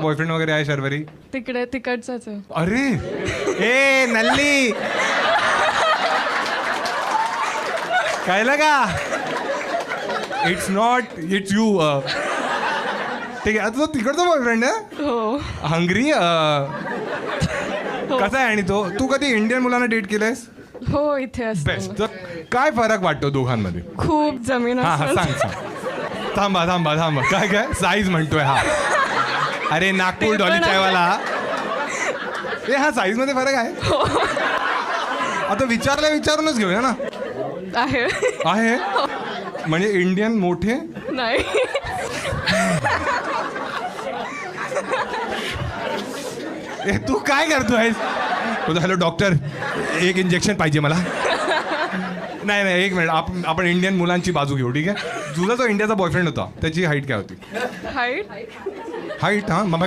Boyfriend वगैरे आहे शर्वरी? तिकडे तिकडचाच आहे. अरे ए नल्ली कळलं का? It's not it's you. ठीक आहे. आता तो तिकडचा बॉयफ्रेंड आहे हो हंगरी. कसा आहे? आणि तो तू कधी इंडियन मुलांना डेट केलंयस? हो इथे बेस्ट. असतो. तर काय फरक वाटतो दोघांमध्ये? खूप जमीन हा हा आसमान. सांग सांग. थांबा थांबा थांबा. काय काय साईज म्हणतोय हा? अरे नागपूर ते पण डॉली आहे. चायवाला. ए हा साईज मध्ये फरक आहे? आता विचारूनच घेऊया ना. आहे आहे म्हणजे इंडियन मोठे. नाही ए तू काय करतोयस? तो हॅलो डॉक्टर एक इंजेक्शन पाहिजे मला. नाही नाही एक मिनिट. आपण इंडियन मुलांची बाजू घेऊ. ठीक आहे. तुझा जो इंडियाचा बॉयफ्रेंड होता त्याची हाईट काय होती? हाईट हाईट हा मग